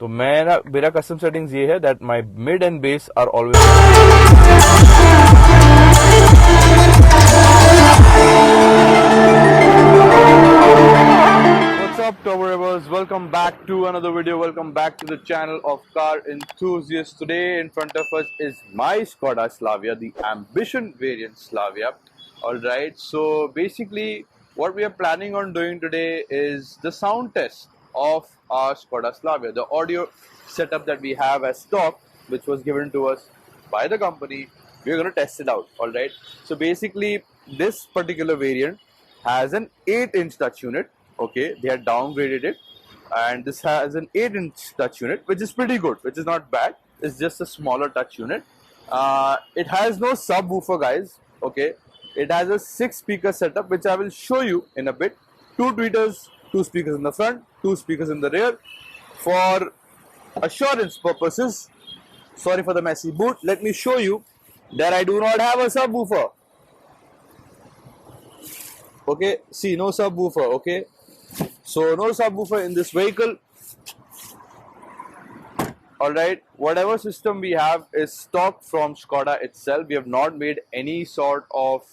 तो मेरा custom settings ये है that my mid and base are always What's up, Turbo Rebels? Welcome back to another video. Welcome back to the channel of Car Enthusiasts. Today in front of us is my Skoda Slavia, the Ambition variant Slavia. Alright, so basically what we are planning on doing today is the sound test of our Skoda Slavia. The audio setup that we have as stock, which was given to us by the company, we're going to test it out. Alright, so basically this particular variant has an 8-inch touch unit. Okay, they had downgraded it, and this has an 8-inch touch unit, which is pretty good, which is not bad. It's just a smaller touch unit. It has no subwoofer, guys. Okay, it has a 6-speaker setup, which I will show you in a bit. 2 tweeters, 2 speakers in the front, 2 speakers in the rear. For assurance purposes, sorry for the messy boot, let me show you that I do not have a subwoofer. Okay, see, no subwoofer. Okay, so no subwoofer in this vehicle. Alright, whatever system we have is stock from Skoda itself. We have not made any sort of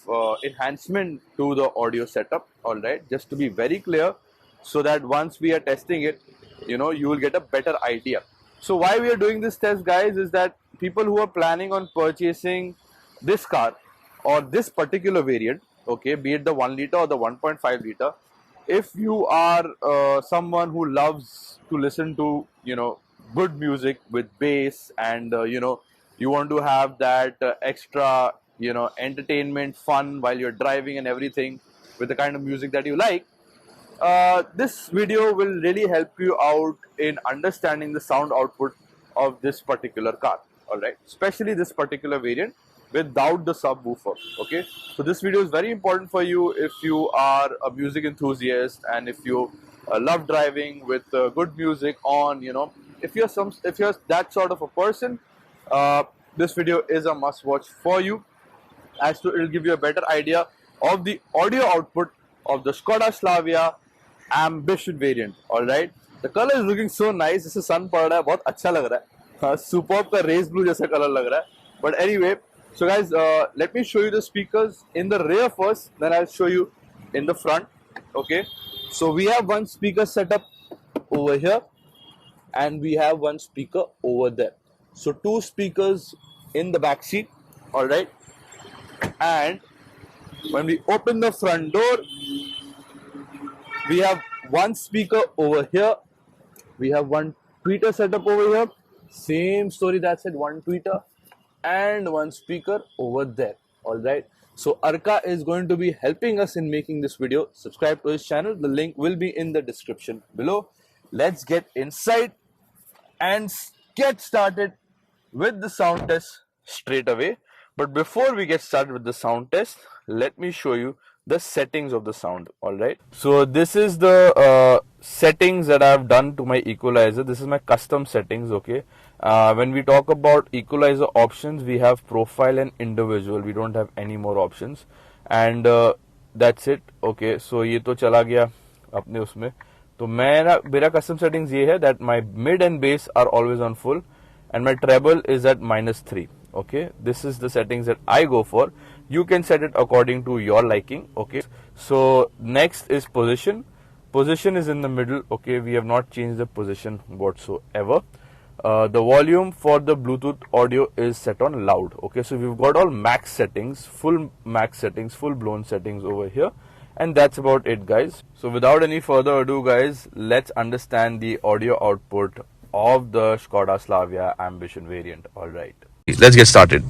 enhancement to the audio setup. Alright, just to be very clear, so that once we are testing it, you will get a better idea. So why we are doing this test, guys, is that people who are planning on purchasing this car or this particular variant, okay, be it the 1 liter or the 1.5 liter, if you are someone who loves to listen to good music with bass, and you want to have that extra entertainment fun while you're driving and everything with the kind of music that you like, this video will really help you out in understanding the sound output of this particular car. All right, especially this particular variant without the subwoofer. Okay, so this video is very important for you if you are a music enthusiast and if you love driving with good music on. If you're that sort of a person, this video is a must watch for you, as to it will give you a better idea of the audio output of the Skoda Slavia Ambition variant. All right, the color is looking so nice. This is sun पड़ रहा है, बहुत अच्छा लग रहा है. Superb का race blue जैसा color लग रहा है. But anyway, so guys, let me show you the speakers in the rear first, then I'll show you in the front. Okay, so we have one speaker setup over here and we have one speaker over there. So 2 speakers in the back seat. All right, and when we open the front door, we have one speaker over here. We have one tweeter setup over here. Same story, that's it, one tweeter and one speaker over there. All right, so Arka is going to be helping us in making this video. Subscribe to his channel, the link will be in the description below. Let's get inside and get started with the sound test straight away. But before we get started with the sound test, let me show you the settings of the sound. All right, so this is the settings that I've done to my equalizer. This is my custom settings. Okay, when we talk about equalizer options, we have profile and individual. We don't have any more options, and that's it. Okay, so ये तो चला गया अपने उसमें. तो मेरा custom settings ये है that my mid and bass are always on full and my treble is at -3. Okay, this is the settings that I go for. You can set it according to your liking. Okay, so next is position. Position is in the middle. Okay, we have not changed the position whatsoever. The volume for the Bluetooth audio is set on loud. Okay, so we've got all max settings, full max settings, full blown settings over here, and that's about it, guys. So without any further ado, guys, let's understand the audio output of the Skoda Slavia Ambition variant. All right, let's get started.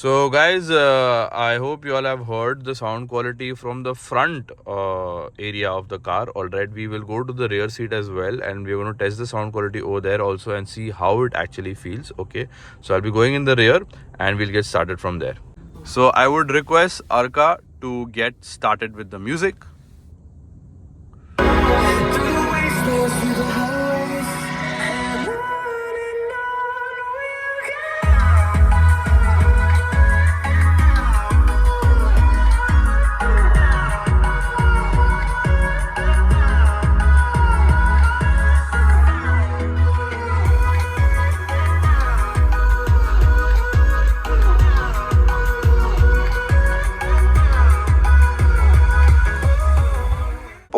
So guys, I hope you all have heard the sound quality from the front area of the car. Alright, we will go to the rear seat as well, and we're going to test the sound quality over there also and see how it actually feels. Okay, so I'll be going in the rear and we'll get started from there. So I would request Arka to get started with the music.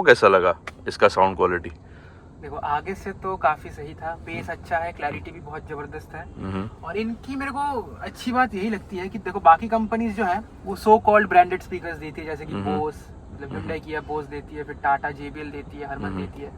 कैसा लगा इसका sound quality? देखो आगे से तो काफी सही था, बेस अच्छा है, क्लैरिटी भी बहुत जबरदस्त है। और इनकी मेरे को अच्छी बात यही लगती है कि देखो बाकी कंपनीज जो है वो सो कॉल्ड ब्रांडेड स्पीकर्स देती है, जैसे कि बोस, मतलब hyundai की है बोस देती है, फिर टाटा JBL देती है, हरमन देती है,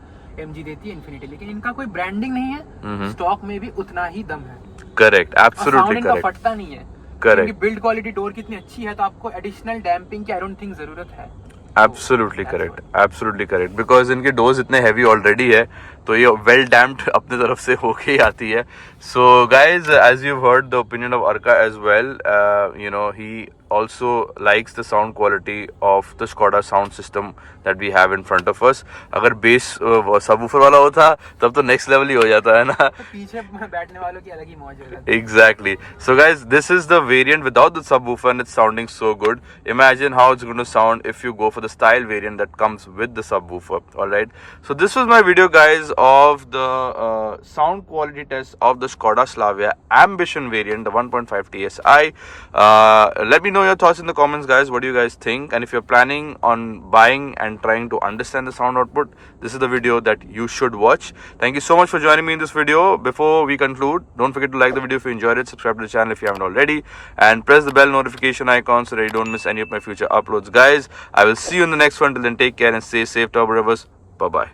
MG देती है, इन्फिनिटी, लेकिन इनका कोई ब्रांडिंग नहीं है, स्टॉक में भी उतना ही दम है। करेक्ट, एब्सोल्युटली करेक्ट, फटता नहीं है। करेक्ट, बिल्ड क्वालिटी डोर की इतनी अच्छी है तो आपको एडिशनल डैम्पिंग की आई डोंट थिंक जरूरत है। Absolutely correct, absolutely correct, because इनके डोर्स इतने हैवी ऑलरेडी है तो ये वेल डैम्प्ड अपने तरफ से होके ही आती है। So guys, as you heard the opinion of Arka as well, you know, he also likes the sound quality of the Skoda sound system that we have in front of us. अगर base subwoofer वाला होता तब तो next level ही हो जाता है ना, तो पीछे बैठने वालों की अलग ही मौज है। Exactly. So guys, this is the variant without the subwoofer and it's sounding so good. Imagine how it's going to sound if you go for the style variant that comes with the subwoofer. Alright. So this was my video guys of the sound quality test of the Skoda Slavia Ambition variant, the 1.5 TSI. Let me know your thoughts in the comments guys. What do you guys think? And if you're planning on buying and trying to understand the sound output, this is the video that you should watch. Thank you so much for joining me in this video. Before we conclude, don't forget to like the video if you enjoyed it, subscribe to the channel if you haven't already, and press the bell notification icon so that you don't miss any of my future uploads guys. I will see you in the next one. Till then, take care and stay safe, Turbo Rivers. Bye bye.